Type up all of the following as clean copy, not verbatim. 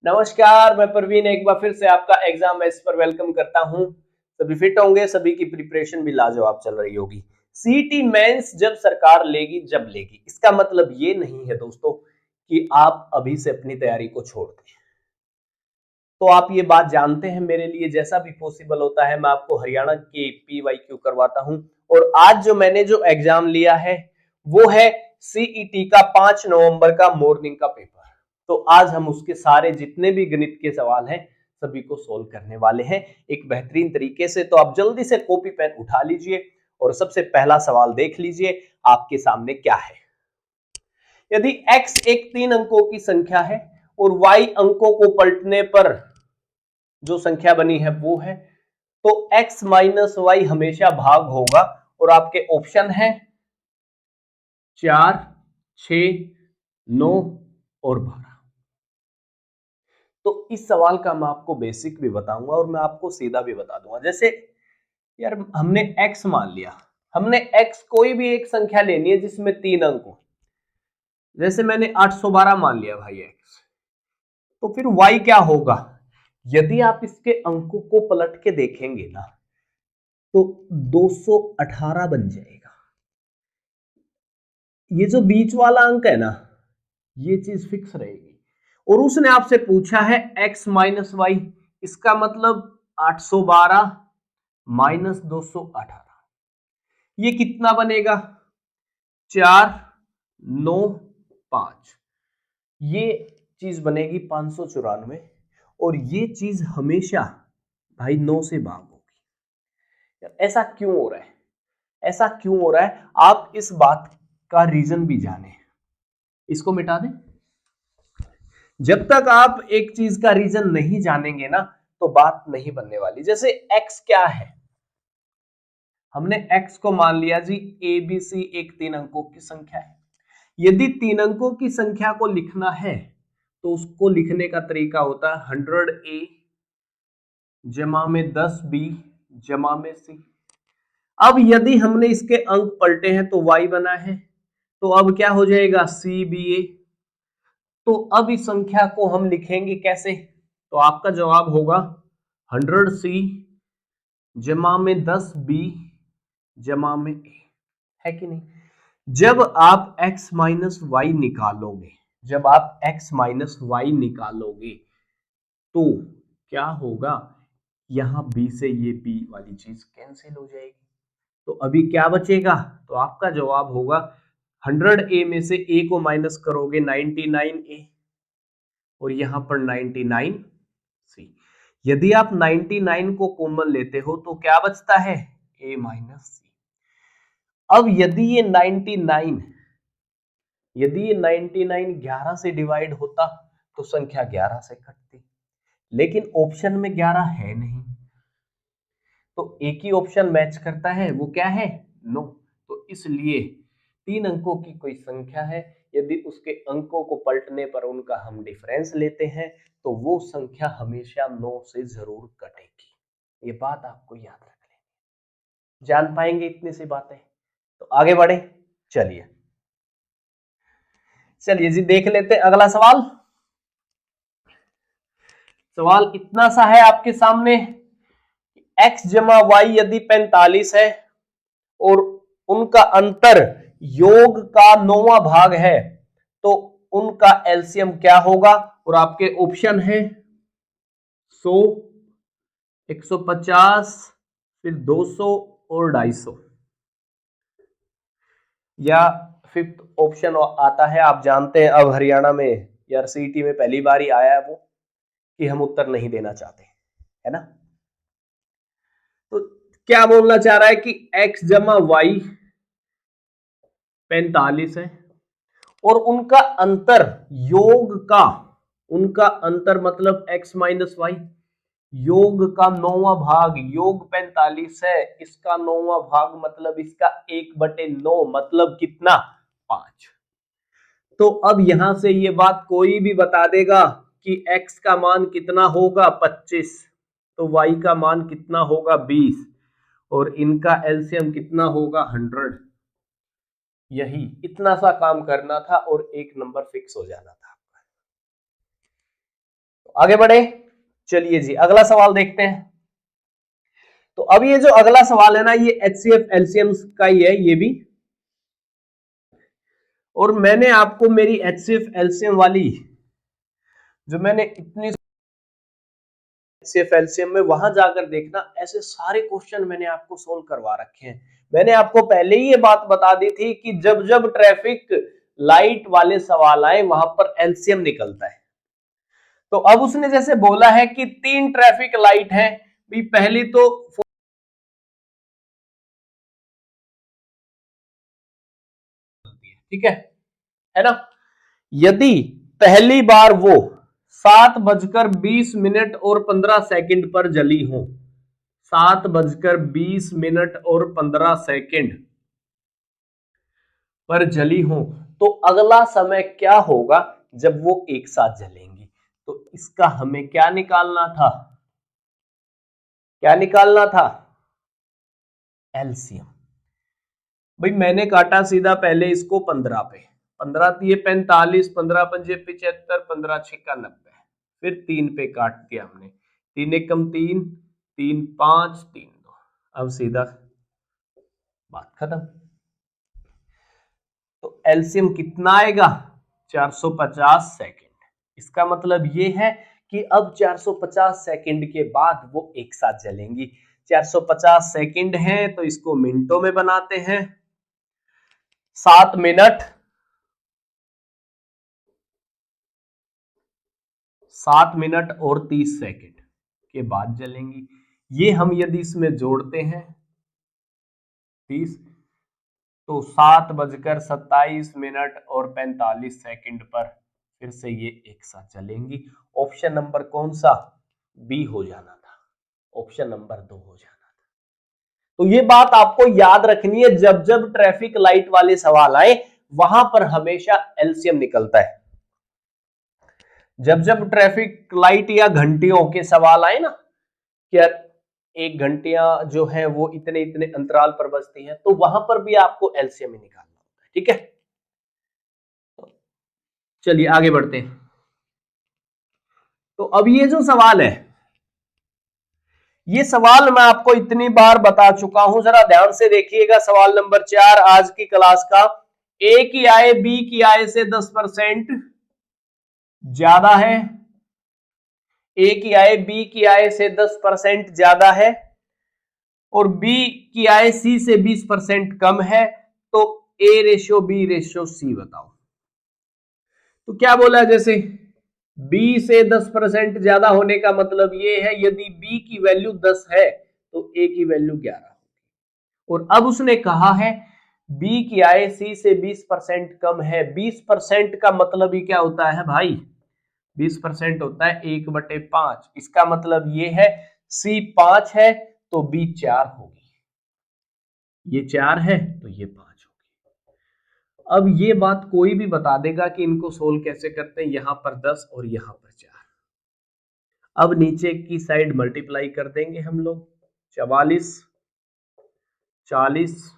नमस्कार, मैं परवीन एक बार फिर से आपका एग्जाम एस पर वेलकम करता हूं। सभी फिट होंगे, सभी की प्रिपरेशन भी लाजवाब चल रही होगी। सीटी मेंस जब सरकार लेगी जब लेगी, इसका मतलब ये नहीं है दोस्तों कि आप अभी से अपनी तैयारी को छोड़ दें। तो आप ये बात जानते हैं, मेरे लिए जैसा भी पॉसिबल होता है मैं आपको हरियाणा के PYQ करवाता हूं। और आज जो मैंने जो एग्जाम लिया है वो है सीईटी का 5 नवंबर का मॉर्निंग का पेपर। तो आज हम उसके सारे जितने भी गणित के सवाल हैं सभी को सोल्व करने वाले हैं एक बेहतरीन तरीके से। तो आप जल्दी से कॉपी पेन उठा लीजिए और सबसे पहला सवाल देख लीजिए आपके सामने क्या है। यदि x एक 3 अंकों की संख्या है और y अंकों को पलटने पर जो संख्या बनी है वो है, तो x माइनस वाई हमेशा भाग होगा। और आपके ऑप्शन है 4, 6, 9 और 12। तो इस सवाल का मैं आपको बेसिक भी बताऊंगा और मैं आपको सीधा भी बता दूंगा। जैसे यार हमने x मान लिया, हमने x कोई भी एक संख्या लेनी है जिसमें 3 अंक हो। जैसे मैंने 812 मान लिया भाई x, तो फिर y क्या होगा? यदि आप इसके अंकों को पलट के देखेंगे ना तो 218 बन जाएगा। ये जो बीच वाला अंक है ना ये चीज फिक्स रहेगी। और उसने आपसे पूछा है x माइनस वाई, इसका मतलब 812 माइनस 218, ये कितना बनेगा? 4, 9, 5। ये चीज बनेगी 594। और ये चीज हमेशा भाई 9 से भाग होगी। ऐसा क्यों हो रहा है? ऐसा क्यों हो रहा है आप इस बात का रीजन भी जाने। इसको मिटा दें। जब तक आप एक चीज का रीजन नहीं जानेंगे ना तो बात नहीं बनने वाली। जैसे x क्या है, हमने x को मान लिया जी ABC एक 3 अंकों की संख्या है। यदि 3 अंकों की संख्या को लिखना है तो उसको लिखने का तरीका होता है 100A जमा में 10B जमा में C। अब यदि हमने इसके अंक पलटे हैं तो y बना है, तो अब क्या हो जाएगा CBA। तो अब इस संख्या को हम लिखेंगे कैसे? तो आपका जवाब होगा 100C जमा में 10B जमा में A, है कि नहीं? जब आप x माइनस वाई निकालोगे, जब आप x माइनस वाई निकालोगे तो क्या होगा? यहां b से ये b वाली चीज कैंसिल हो जाएगी। तो अभी क्या बचेगा? तो आपका जवाब होगा 100A में से a को माइनस करोगे 99A और यहां पर 99C। यदि आप 99 को कॉमन लेते हो तो क्या बचता है? a माइनस सी। अब यदि ये 99 11 से डिवाइड होता तो संख्या 11 से कटती, लेकिन ऑप्शन में 11 है नहीं, तो एक ही ऑप्शन मैच करता है, वो क्या है? 9। तो इसलिए 3 अंकों की कोई संख्या है, यदि उसके अंकों को पलटने पर उनका हम डिफरेंस लेते हैं तो वो संख्या हमेशा 9 से जरूर कटेगी। ये बात आपको याद रख लेनी। जान पाएंगे इतनी सी बातें? तो आगे बढ़े, चलिए चलिए जी देख लेते हैं अगला सवाल। सवाल इतना सा है आपके सामने, x जमा वाई यदि 45 है और उनका अंतर योग का 9वां भाग है तो उनका एलसीएम क्या होगा? और आपके ऑप्शन है 100, 150, फिर 200 और 250। या फिफ्थ ऑप्शन आता है, आप जानते हैं अब हरियाणा में यार सीटी में पहली बार ही आया है वो कि हम उत्तर नहीं देना चाहते, है ना? तो क्या बोलना चाह रहा है कि x जमा वाई 45 है और उनका अंतर योग का, उनका अंतर मतलब x माइनस वाई, योग का 9वां भाग, योग 45 है, इसका 9वां भाग मतलब इसका 1/9 मतलब कितना? 5। तो अब यहां से ये बात कोई भी बता देगा कि x का मान कितना होगा? 25, तो y का मान कितना होगा? 20 और इनका एलसीएम कितना होगा? 100। यही इतना सा काम करना था और एक नंबर फिक्स हो जाना था आपका। तो आगे बढ़े, चलिए जी अगला सवाल देखते हैं। तो अब ये जो अगला सवाल है ना, ये HCF एलसीएम का ही है ये भी, और मैंने आपको मेरी HCF एलसीएम वाली जो मैंने इतनी HCF एलसीएम में वहां जाकर देखना, ऐसे सारे क्वेश्चन मैंने आपको सोल्व करवा रखे हैं। मैंने आपको पहले ही ये बात बता दी थी कि जब जब ट्रैफिक लाइट वाले सवाल आए वहां पर एलसीएम निकलता है। तो अब उसने जैसे बोला है कि 3 ट्रैफिक लाइट हैं, भी पहली तो ठीक है ना। यदि पहली बार वो 7:20 और 15 पर जली हो, 7:20 और 15 पर जली हो, तो अगला समय क्या होगा जब वो एक साथ जलेंगी। तो इसका हमें क्या निकालना था, क्या निकालना था, एलसीएम। भाई मैंने काटा सीधा पहले इसको 15 पे, 15 दिए 45, 15 पंजे 75, 15 छिक्का 90, फिर 3 पे काट दिया हमने, 3 एकम 3, 3 5, 3 2, अब सीधा बात खत्म। तो एलसीएम कितना आएगा, 450 सेकंड। इसका मतलब ये है कि अब 450 सेकंड के बाद वो एक साथ जलेंगी। 450 सेकंड है तो इसको मिनटों में बनाते हैं, 7 मिनट 7 मिनट और 30 सेकंड के बाद जलेंगी। ये हम यदि इसमें जोड़ते हैं 30, तो 7:27 और 45 सेकंड पर फिर से ये एक साथ चलेंगी। ऑप्शन नंबर कौन सा, बी हो जाना था, ऑप्शन नंबर 2 हो जाना था। तो ये बात आपको याद रखनी है, जब जब ट्रैफिक लाइट वाले सवाल आए वहां पर हमेशा एलसीएम निकलता है। जब जब ट्रैफिक लाइट या घंटियों के सवाल आए ना, क्या 1 घंटियां जो है वो इतने इतने अंतराल पर बजती हैं, तो वहां पर भी आपको एलसीएम ही निकालना होता है। ठीक है, चलिए आगे बढ़ते हैं। तो अब ये जो सवाल है, ये सवाल मैं आपको इतनी बार बता चुका हूं, जरा ध्यान से देखिएगा। सवाल नंबर 4 आज की क्लास का, ए की आय बी की आय से 10% ज्यादा है, ए की आय बी की आय से 10% ज्यादा है, और बी की आय सी से 20% कम है, तो ए रेशो बी रेशो सी बताओ। तो क्या बोला है, जैसे बी से 10% ज्यादा होने का मतलब ये है यदि बी की वैल्यू 10 है तो ए की वैल्यू 11, और अब उसने कहा है बी की आय सी से 20% कम है। 20% का मतलब ही क्या होता है भाई, 20% होता है 1/5। इसका मतलब ये है सी 5 है तो बी 4 होगी, ये 4 है तो ये 5 होगी। अब ये बात कोई भी बता देगा कि इनको सोल्व कैसे करते हैं, यहां पर 10 और यहां पर 4। अब नीचे की साइड मल्टीप्लाई कर देंगे हम लोग, 44, 40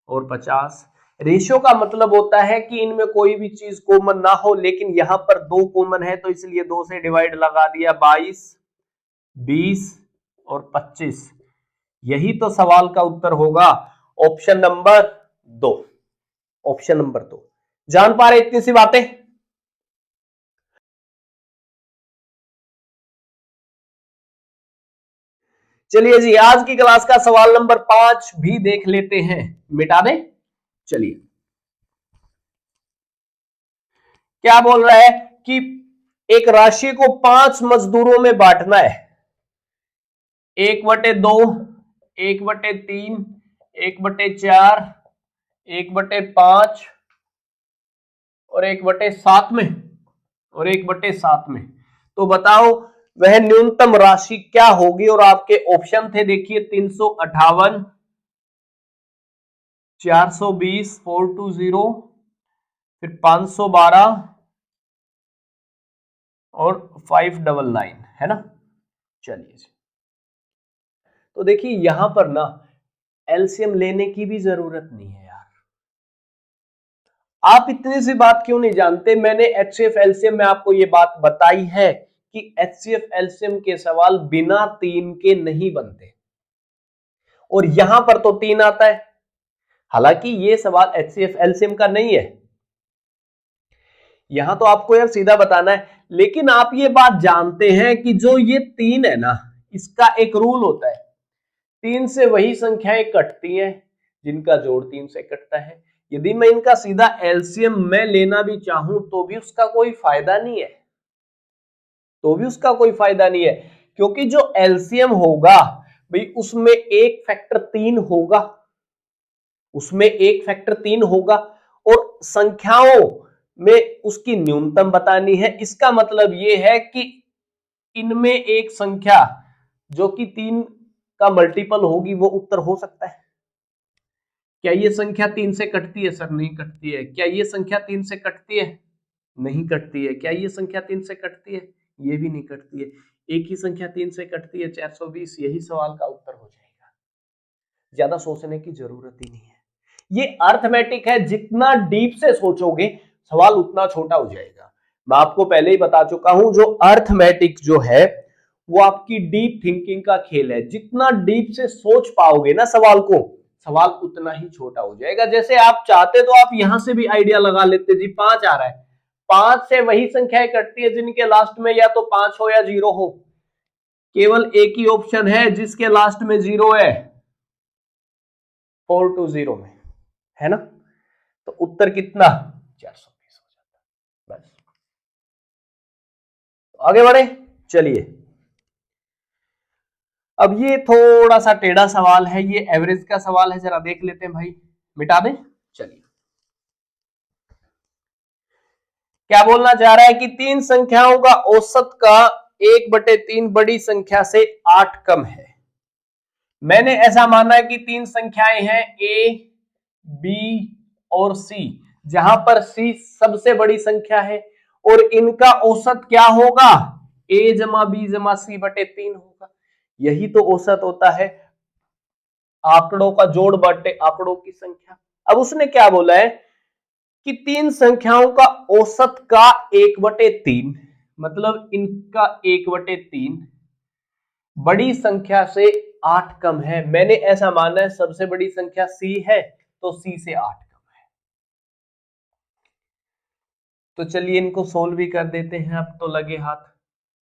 और 50। रेशियो का मतलब होता है कि इनमें कोई भी चीज कॉमन ना हो, लेकिन यहां पर 2 कॉमन है तो इसलिए 2 से डिवाइड लगा दिया, 22, 20 और 25। यही तो सवाल का उत्तर होगा, ऑप्शन नंबर 2, ऑप्शन नंबर 2। जान पा रहे इतनी सी बातें। चलिए जी आज की क्लास का सवाल नंबर 5 भी देख लेते हैं, मिटा दें। चलिए क्या बोल रहा है कि एक राशि को 5 मजदूरों में बांटना है, 1/2, 1/3, 1/4, 1/5 और 1/7 में, और 1/7 में। तो बताओ वह न्यूनतम राशि क्या होगी, और आपके ऑप्शन थे देखिए 358, 420, 420, फिर 512 और 599, है ना। चलिए तो देखिए यहां पर ना एलसीएम लेने की भी जरूरत नहीं है यार। आप इतनी सी बात क्यों नहीं जानते, मैंने एचसीएफ एलसीएम में आपको ये बात बताई है कि HCF एलसीएम के सवाल बिना 3 के नहीं बनते, और यहां पर तो 3 आता है। हालांकि ये सवाल HCF एलसीएम का नहीं है, यहां तो आपको यार सीधा बताना है, लेकिन आप ये बात जानते हैं कि जो ये 3 है ना, इसका एक रूल होता है, 3 से वही संख्याएं कटती हैं जिनका जोड़ 3 से कटता है। यदि मैं इनका सीधा एलसीएम में लेना भी चाहूं तो भी उसका कोई फायदा नहीं है, क्योंकि जो एलसीएम होगा भाई उसमें एक फैक्टर 3 होगा, और संख्याओं में उसकी न्यूनतम बतानी है। इसका मतलब यह है कि इनमें एक संख्या जो कि 3 का मल्टीपल होगी वो उत्तर हो सकता है। क्या ये संख्या 3 से कटती है? सर नहीं कटती है। क्या ये संख्या 3 से कटती है? नहीं कटती है। क्या ये संख्या 3 से कटती है? ये भी नहीं कटती है। एक ही संख्या 3 से कटती है, 420। यही सवाल का उत्तर हो जाएगा, ज्यादा सोचने की जरूरत ही नहीं है। ये अर्थमेटिक है, जितना डीप से सोचोगे सवाल उतना छोटा हो जाएगा। मैं आपको पहले ही बता चुका हूं, जो अर्थमेटिक जो है वो आपकी डीप थिंकिंग का खेल है। जितना डीप से सोच पाओगे ना सवाल को, सवाल उतना ही छोटा हो जाएगा। जैसे आप चाहते तो आप यहां से भी आइडिया लगा लेते, जी 5 आ रहा है, 5 से वही संख्याएं कटती है जिनके लास्ट में या तो 5 हो या 0 हो। केवल एक ही ऑप्शन है जिसके लास्ट में 0 है, 4 to 0 में, है ना? तो उत्तर कितना? 420 हो जाता है। बस आगे बढ़े, चलिए। अब ये थोड़ा सा टेढ़ा सवाल है, ये एवरेज का सवाल है, जरा देख लेते हैं भाई। मिटा दें, चलिए। क्या बोलना चाह रहा है कि 3 संख्याओं का औसत का 1/3 बड़ी संख्या से 8 कम है। मैंने ऐसा माना है कि 3 संख्याएं हैं A, B और C, जहां पर C सबसे बड़ी संख्या है और इनका औसत क्या होगा? A जमा B जमा C/3 होगा। यही तो औसत होता है, आंकड़ों का जोड़ बटे आंकड़ों की संख्या। अब उसने क्या बोला है कि 3 संख्याओं का औसत का 1/3, मतलब इनका 1/3 बड़ी संख्या से 8 कम है। मैंने ऐसा माना है सबसे बड़ी संख्या C है, तो C से 8 कम है। तो चलिए इनको सोल्व भी कर देते हैं, अब तो लगे हाथ।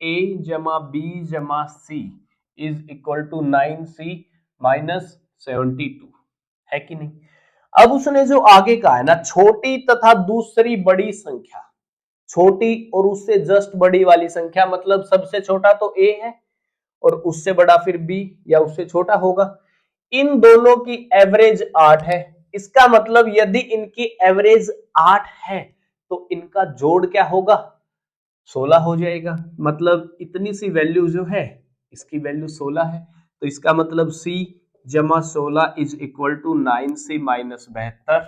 A जमा B जमा C is equal to 9C minus 72, है कि नहीं? अब उसने जो आगे कहा है ना, छोटी तथा दूसरी बड़ी संख्या, छोटी और उससे जस्ट बड़ी वाली संख्या, मतलब सबसे छोटा तो A है और उससे बड़ा फिर B या उससे छोटा होगा। इन दोनों की एवरेज 8 है। इसका मतलब यदि इनकी एवरेज 8 है तो इनका जोड़ क्या होगा? 16 हो जाएगा। मतलब इतनी सी वैल्यू जो है, इसकी वैल्यू 16 है, तो इसका मतलब C जमा 16 is equal to 9C minus 72।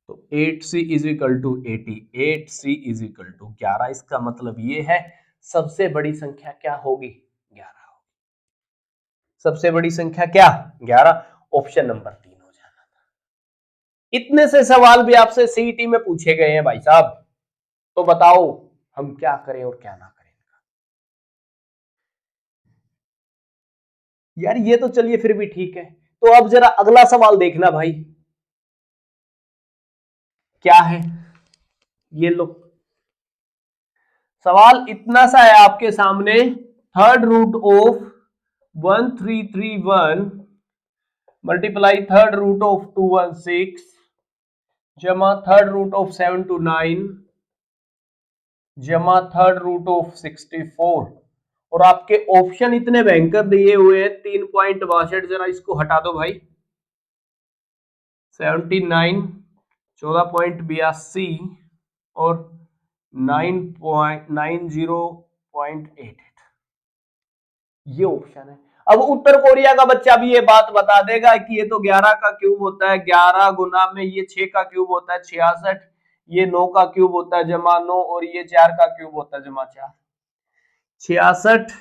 तो 8C is equal to 80, 8C is equal to 11। इसका मतलब ये है सबसे बड़ी संख्या क्या होगी? 11 होगी। सबसे बड़ी संख्या क्या? 11। ऑप्शन नंबर 3 हो जाना था। इतने से सवाल भी आपसे सीईटी में पूछे गए हैं भाई साहब, तो बताओ हम क्या करें और क्या ना करें। यार ये तो चलिए फिर भी ठीक है। तो अब जरा अगला सवाल देखना भाई, क्या है ये लो। सवाल इतना सा है आपके सामने, third root of 1331 multiply third root of 216 जमा थर्ड रूट ऑफ 729 जमा थर्ड रूट ऑफ 64, और आपके ऑप्शन इतने भयंकर दिए हुए हैं 3.62। जरा इसको हटा दो भाई। 79, 14.82 और 9.90.88, ये ऑप्शन है। अब उत्तर कोरिया का बच्चा भी ये बात बता देगा कि ये तो 11 का क्यूब होता है, 11 गुना में ये 6 का क्यूब होता है 66, ये 9 का क्यूब होता है जमा 9, और ये 4 का क्यूब होता है जमा 4। 66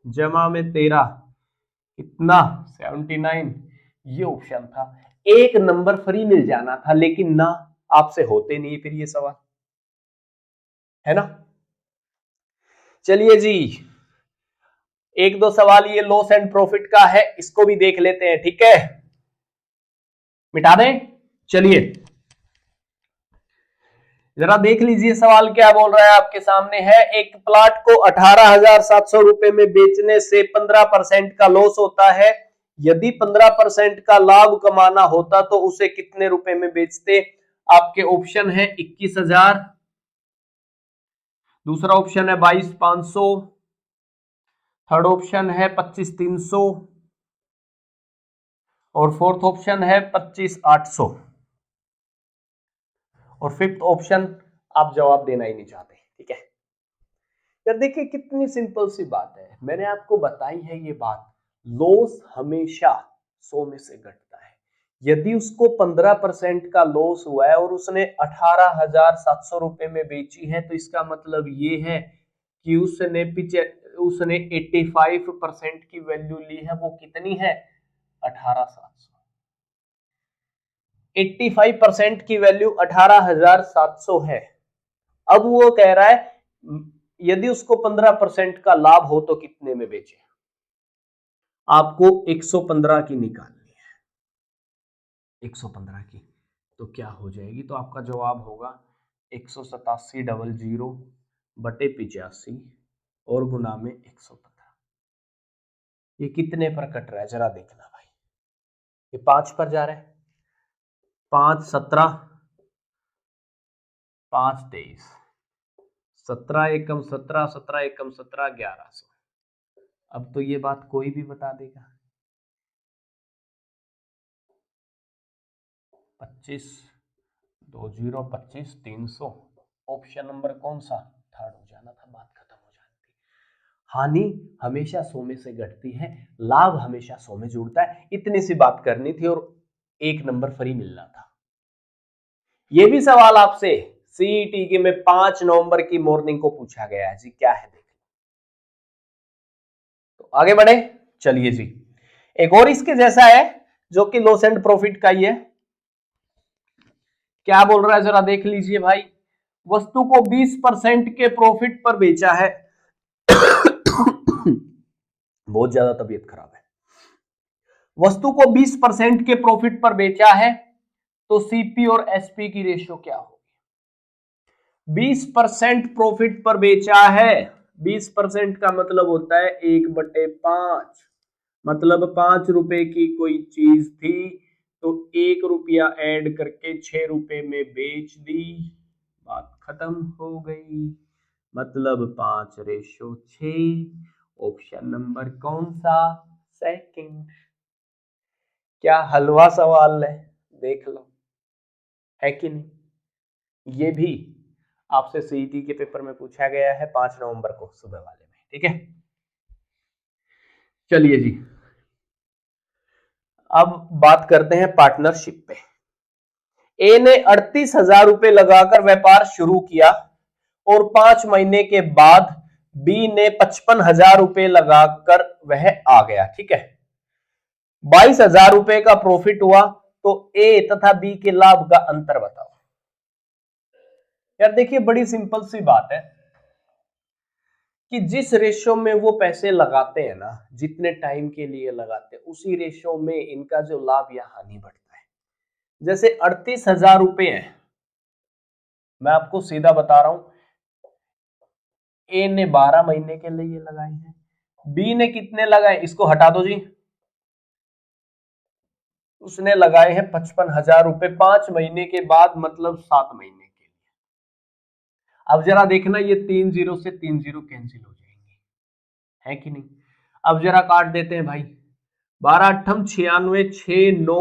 जमा में 13 कितना? 79। ये ऑप्शन था, एक नंबर फ्री मिल जाना था, लेकिन ना, आपसे होते नहीं फिर ये सवाल, है ना? चलिए जी, एक दो सवाल ये लॉस एंड प्रॉफिट का है, इसको भी देख लेते हैं, ठीक है, मिटा दें। चलिए जरा देख लीजिए सवाल क्या बोल रहा है, आपके सामने है, एक प्लाट को 18,700 रुपए में बेचने से 15% का लॉस होता है, यदि 15% का लाभ कमाना होता तो उसे कितने रुपए में बेचते। आपके ऑप्शन है 21,000, दूसरा ऑप्शन है 22,500, थर्ड ऑप्शन है 25,300 और फोर्थ ऑप्शन है 25,800 और फिफ्थ ऑप्शन आप जवाब देना ही नहीं चाहते, ठीक है। यार देखिए कितनी सिंपल सी बात है, मैंने आपको बताई है ये बात, लॉस हमेशा 100 में से घटता है। यदि उसको 15% का लॉस हुआ है और उसने 18,700 रुपए में बेची है, तो इसका मतलब ये है कि उसने 85% की वैल्यू ली है। वो कितनी है? 18,700। 85% की वैल्यू 18,700 है। अब वो कह रहा है यदि उसको 15% का लाभ हो तो कितने में बेचे। आपको 115 की निकालनी है, 115 की, तो क्या हो जाएगी? तो आपका जवाब होगा 187,000 बटे 85 और गुना में 115। ये कितने पर कट रहा है जरा देखना भाई, ये 5 पर जा रहा है, 5 17 5 23, 17 एकम 17, 17 एकम 17, 1100। अब तो ये बात कोई भी बता देगा। 25 20 25 300, ऑप्शन नंबर कौन सा? थर्ड हो जाना था, बात खत्म हो जाती। हानि हमेशा 100 में से घटती है, लाभ हमेशा 100 में जुड़ता है। इतनी सी बात करनी थी और 1 नंबर फ्री मिलना था। ये भी सवाल आपसे सीईटी के में 5 नवंबर की मॉर्निंग को पूछा गया है जी, क्या है देख। तो आगे बढ़े, चलिए जी, एक और इसके जैसा है जो कि लॉस एंड प्रॉफिट का ही है। क्या बोल रहा है जरा देख लीजिए भाई, वस्तु को 20% के प्रॉफिट पर बेचा है बहुत ज्यादा तबीयत खराब है। वस्तु को 20% के प्रॉफिट पर बेचा है, तो सीपी और एसपी की रेशियो क्या होगी? 20% प्रॉफिट पर बेचा है, 20% का मतलब होता है 1/5, मतलब 5 रुपए की कोई चीज थी तो 1 रुपया ऐड करके 6 रुपए में बेच दी, बात खत्म हो गई। मतलब 5/6। ऑप्शन नंबर कौन सा? सेकंड। क्या हलवा सवाल है, देख लो, है कि नहीं? ये भी आपसे सीईटी के पेपर में पूछा गया है 5 नवंबर को सुबह वाले में, ठीक है। चलिए जी, अब बात करते हैं पार्टनरशिप पे। ए ने 38,000 रुपए लगाकर व्यापार शुरू किया और 5 महीने के बाद बी ने 55,000 रुपए लगाकर वह आ गया, ठीक है। 22,000 रुपए का प्रॉफिट हुआ, तो ए तथा बी के लाभ का अंतर बताओ। यार देखिए बड़ी सिंपल सी बात है कि जिस रेशो में वो पैसे लगाते हैं ना, जितने टाइम के लिए लगाते हैं, उसी रेशो में इनका जो लाभ या हानि बढ़ता है। जैसे 38,000 रुपए है, मैं आपको सीधा बता रहा हूं, ए ने 12 महीने के लिए लगाए हैं, बी ने कितने लगाए, इसको हटा दो जी, उसने लगाए हैं 55,000 रुपए 5 महीने के बाद, मतलब 7 महीने के लिए। अब जरा देखना, ये 3 जीरो से 3 जीरो कैंसिल हो जाएंगे, है कि नहीं? अब जरा काट देते हैं भाई, 12 अट्ठम 96, 6 9,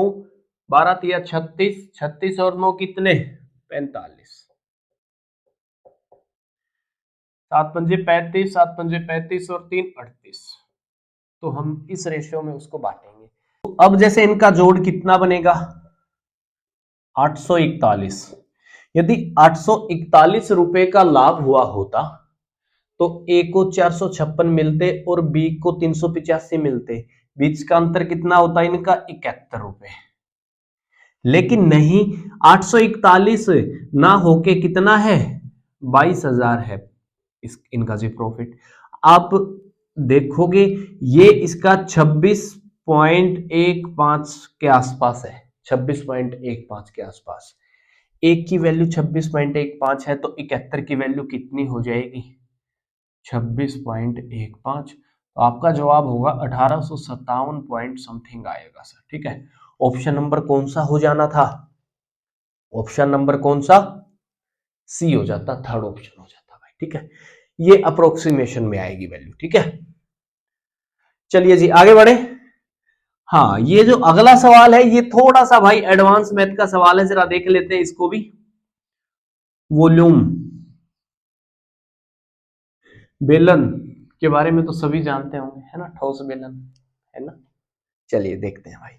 12 तिया 36, 36 और 9 कितने? 45, 7 पंजे 35, 7 पंजे 35 और 3 38। तो हम इस रेशियो में उसको बांटेंगे। तो अब जैसे इनका जोड़ कितना बनेगा? 841। यदि 841 रुपए का लाभ हुआ होता तो ए को 456 मिलते और बी को 385 मिलते, बीच का अंतर कितना होता है इनका? 71 रुपए। लेकिन नहीं, 841 ना होके कितना है? 22,000 है। इनका जी प्रॉफिट आप देखोगे ये इसका 26.15 के आसपास है, 26.15 के आसपास। एक की वैल्यू 26.15 है तो 71 की वैल्यू कितनी हो जाएगी? 26.15। तो आपका जवाब होगा 1857 पॉइंट समथिंग आएगा सर। ठीक है, ऑप्शन नंबर कौन सा हो जाना था? ऑप्शन नंबर कौन सा? सी हो जाता, थर्ड ऑप्शन हो जाता भाई। ठीक है, ये अप्रोक्सीमेशन में आएगी वैल्यू। ठीक है, चलिए जी आगे बढ़े। हाँ, ये जो अगला सवाल है ये थोड़ा सा भाई एडवांस मैथ का सवाल है, जरा देख लेते हैं इसको भी। वॉल्यूम बेलन के बारे में तो सभी जानते होंगे, है ना, ठोस बेलन, है ना। चलिए देखते हैं भाई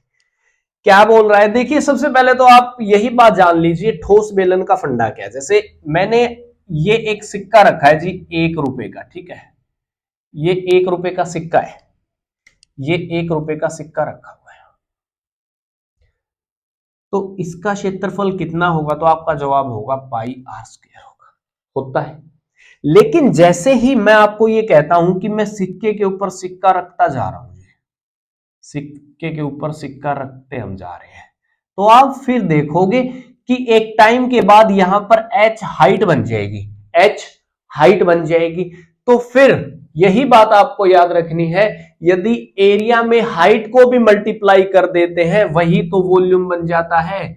क्या बोल रहा है। देखिए सबसे पहले तो आप यही बात जान लीजिए ठोस बेलन का फंडा क्या है। जैसे मैंने ये एक सिक्का रखा है जी 1 रुपए का, ठीक है, ये 1 रुपए का सिक्का है, ये 1 रुपए का सिक्का रखा हुआ है, तो इसका क्षेत्रफल कितना होगा? तो आपका जवाब होगा पाई आर स्क्वायर होता है। लेकिन जैसे ही मैं आपको ये कहता हूं कि मैं सिक्के के ऊपर सिक्का रखता जा रहा हूं, सिक्के के ऊपर सिक्का रखते हम जा रहे हैं, तो आप फिर देखोगे कि एक टाइम के बाद यहां पर h हाइट बन जाएगी, h हाइट बन जाएगी। तो फिर यही बात आपको याद रखनी है, यदि एरिया में हाइट को भी मल्टीप्लाई कर देते हैं वही तो वॉल्यूम बन जाता है।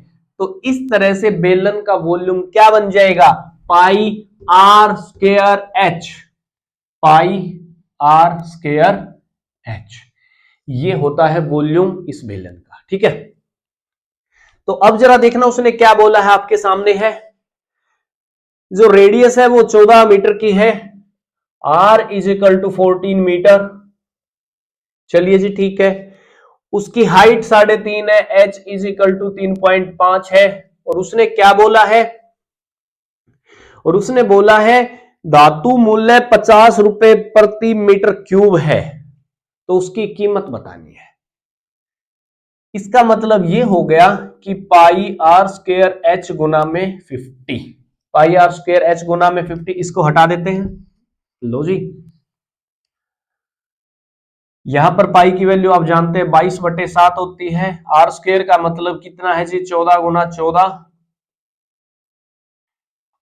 तो इस तरह से बेलन का वॉल्यूम क्या बन जाएगा? Pi R square H, pi R square H, ये होता है वॉल्यूम इस बेलन का। ठीक है, तो अब जरा देखना उसने क्या बोला है, आपके सामने है। जो रेडियस है वो 14 मीटर की है, r is equal to 14 metre. चलिए जी ठीक है, उसकी हाइट 3.5 है, h इज इक्वल टू 3.5 है। और उसने क्या बोला है? और उसने बोला है धातु मूल्य 50 रुपए प्रति मीटर क्यूब है, तो उसकी कीमत बतानी है। इसका मतलब ये हो गया कि पाई आर स्क्वायर एच गुना में 50, पाई आर स्क्वायर एच गुना में 50, इसको हटा देते हैं। लो जी, यहां पर पाई की वैल्यू आप जानते हैं 22/7 होती है, आर स्क्वायर का मतलब कितना है जी? 14 गुना 14,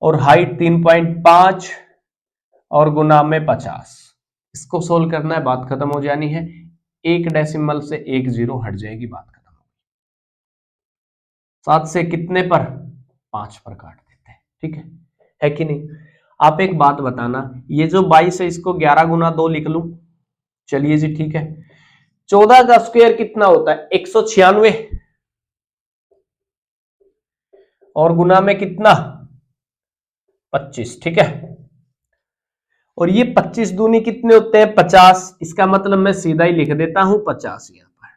और हाइट 3.5 और गुना में 50। इसको सोल्व करना है, बात खत्म हो जानी है। एक डेसिमल से एक जीरो हट जाएगी, बात खत्म हो गई। 7 से कितने पर? 5 पर काट देते हैं। ठीक है कि नहीं? आप एक बात बताना, ये जो 22 है इसको 11 गुना 2 लिख लूं? चलिए जी ठीक है। 14 का स्क्वायर कितना होता है? 196, और गुना में कितना? 25। ठीक है, और ये 25 दूनी कितने होते हैं? 50। इसका मतलब मैं सीधा ही लिख देता हूं 50 यहां पर।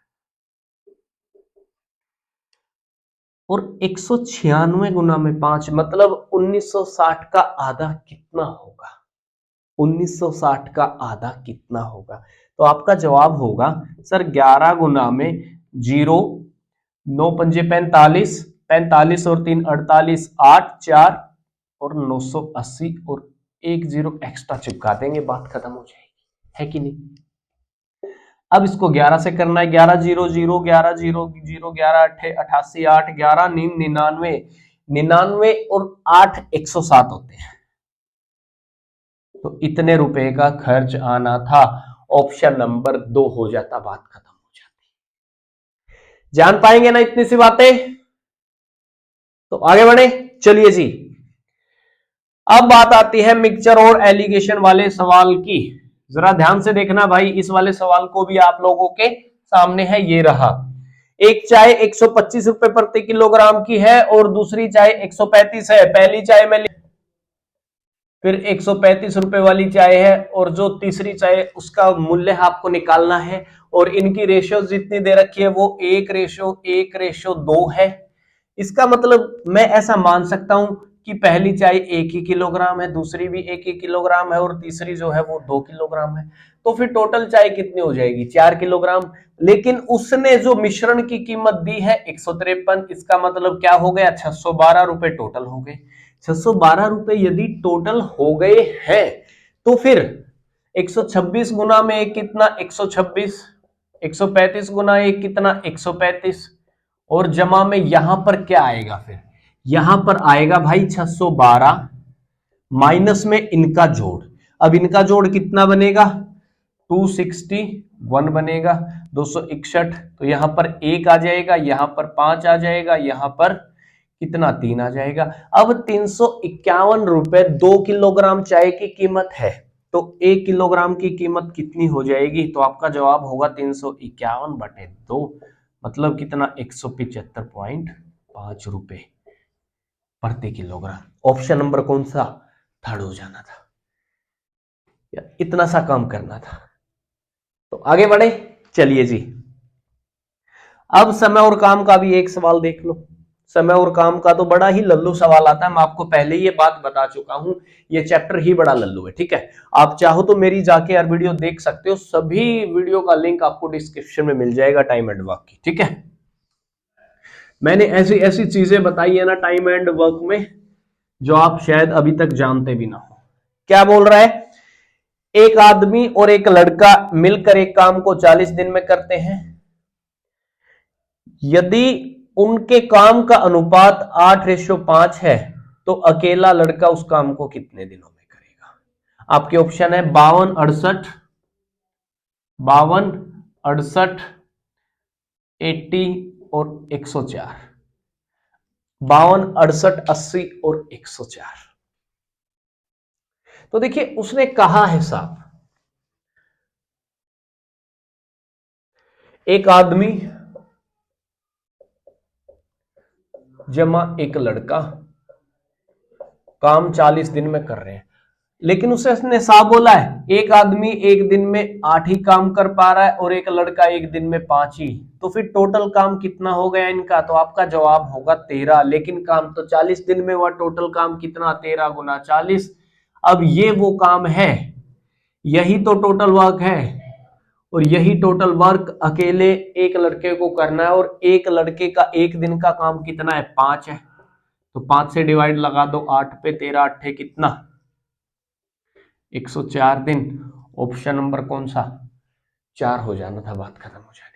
और 196 गुना में 5 मतलब 1960 का आधा कितना होगा? 1960 का आधा कितना होगा? तो आपका जवाब होगा सर 11 गुना में 0, 9 पंजे 45, 45 और 3 48, 8 4 और 980, और एक जीरो एक्स्ट्रा चिपका देंगे, बात खत्म हो जाएगी, है कि नहीं? अब इसको 11 से करना है, 11 0 0 11 0 0 11 88 8 11 99, 99 और 8 107 होते हैं। तो इतने रुपए का खर्च आना था, ऑप्शन नंबर 2 हो जाता, बात खत्म हो जाती। जान पाएंगे ना इतनी सी बातें? तो आगे बढ़े, चलिए जी। अब बात आती है मिक्सचर और एलिगेशन वाले सवाल की। जरा ध्यान से देखना भाई, इस वाले सवाल को भी आप लोगों के सामने है, ये रहा। एक चाय 125 रुपए प्रति किलोग्राम की है और दूसरी चाय 135 है। पहली चाय में फिर 135 रुपए वाली चाय है, और जो तीसरी चाय उसका मूल्य आपको निकालना है। और इनकी रेशियो जितनी दे रखी है वो 1:1:2 है। इसका मतलब मैं ऐसा मान सकता हूं कि पहली चाय 1 ही किलोग्राम है, दूसरी भी 1 ही किलोग्राम है, और तीसरी जो है वो 2 किलोग्राम है। तो फिर टोटल चाय कितनी हो जाएगी? 4 किलोग्राम। लेकिन उसने जो मिश्रण की कीमत दी है 153, इसका मतलब क्या हो गया? 612 रुपए टोटल हो गए। 612 रुपए यदि टोटल हो गए हैं तो फिर 126 गुना में एक कितना 126, 135 गुना एक कितना 135, और जमा में यहां पर क्या आएगा, फिर यहां पर आएगा भाई 612 माइनस में इनका जोड़। अब इनका जोड़ कितना बनेगा 261 बनेगा, 261, तो यहां पर 1 आ जाएगा, यहां पर 5 आ जाएगा, यहां पर कितना 3 आ जाएगा। अब 351 रुपए 2 किलोग्राम चाय की कीमत है, तो 1 किलोग्राम की कीमत कितनी हो जाएगी, तो आपका जवाब होगा 351/2, मतलब कितना 175.5 रुपए प्रति किलोग्राम। ऑप्शन नंबर कौन सा, थर्ड हो जाना था, या इतना सा काम करना था। तो आगे बढ़े, चलिए जी। अब समय और काम का भी एक सवाल देख लो। समय और काम का तो बड़ा ही लल्लू सवाल आता है, मैं आपको पहले ही ये बात बता चुका हूं, ये चैप्टर ही बड़ा लल्लू है, ठीक है। आप चाहो तो मेरी जाके यार वीडियो देख सकते हो, सभी वीडियो का लिंक आपको डिस्क्रिप्शन में मिल जाएगा टाइम एंड वर्क की, ठीक है। मैंने ऐसी ऐसी चीजें बताई है ना टाइम एंड वर्क में, जो आप शायद अभी तक जानते भी ना हो। क्या बोल रहा है, एक आदमी और एक लड़का मिलकर एक काम को 40 दिन में करते हैं। यदि उनके काम का अनुपात 8:5 है, तो अकेला लड़का उस काम को कितने दिनों में करेगा। आपके ऑप्शन है 52, 68, 80 और 104। 52, 68, 80 और 104। तो देखिए उसने कहा है साहब, एक आदमी जमा एक लड़का काम 40 दिन में कर रहे हैं, लेकिन उसने साफ बोला है एक आदमी एक दिन में 8 ही काम कर पा रहा है और एक लड़का एक दिन में 5 ही, तो फिर टोटल काम कितना हो गया इनका, तो आपका जवाब होगा 13। लेकिन काम तो 40 दिन में हुआ, टोटल काम कितना 13 गुना 40। अब ये वो काम है, यही तो टोटल वर्क है, और यही टोटल वर्क अकेले एक लड़के को करना है, और एक लड़के का एक दिन का काम कितना है 5 है, तो 5 से डिवाइड लगा दो, 8 पे 13 8 कितना 104 दिन। ऑप्शन नंबर कौन सा, 4 हो जाना था, बात खत्म हो जानी।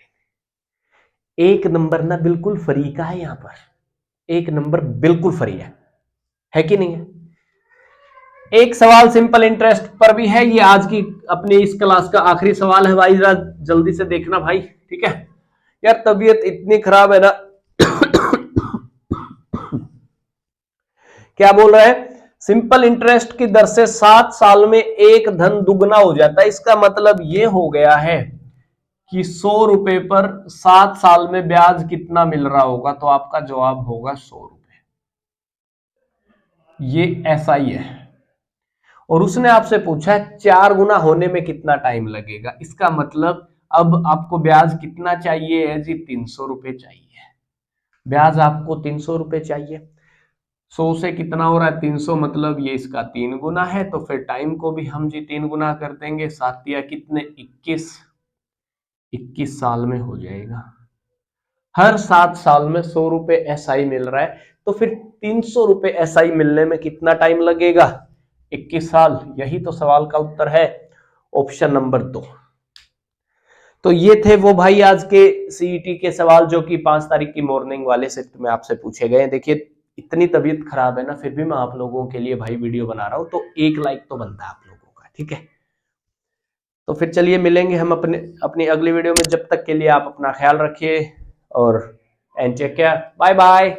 एक नंबर ना बिल्कुल फ्री का है, यहां पर एक नंबर बिल्कुल फ्री है कि नहीं है। एक सवाल सिंपल इंटरेस्ट पर भी है, ये आज की अपनी इस क्लास का आखिरी सवाल है भाई, जरा जल्दी से देखना भाई, ठीक है। यार तबीयत इतनी खराब है ना क्या बोल रहा है, सिंपल इंटरेस्ट की दर से 7 साल में एक धन दुगना हो जाता है। इसका मतलब ये हो गया है कि 100 रुपए पर 7 साल में ब्याज कितना मिल रहा होगा, तो आपका जवाब होगा 100 रुपए। ये ऐसा ही है, और उसने आपसे पूछा 4 गुना होने में कितना टाइम लगेगा। इसका मतलब अब आपको ब्याज कितना चाहिए है जी, 300 रुपए चाहिए। ब्याज आपको 300 रुपए चाहिए, 100 से कितना हो रहा है 300, मतलब ये इसका 3 गुना है, तो फिर टाइम को भी हम जी 3 गुना कर देंगे, 7 या कितने 21 साल में हो जाएगा। हर 7 साल में 100 रुपए एसआई मिल रहा है, तो फिर 300 रुपए एसआई मिलने में कितना टाइम लगेगा, 21 साल। यही तो सवाल का उत्तर है, ऑप्शन नंबर 2। तो ये थे वो भाई आज के सीईटी के सवाल, जो कि 5 तारीख की मॉर्निंग वाले शिफ्ट में आपसे पूछे गए। देखिए इतनी तबीयत खराब है ना, फिर भी मैं आप लोगों के लिए भाई वीडियो बना रहा हूं, तो एक लाइक तो बनता है आप लोगों का, ठीक है। तो फिर चलिए मिलेंगे हम अपनी अगली वीडियो में, जब तक के लिए आप अपना ख्याल रखिए और and take care, bye bye.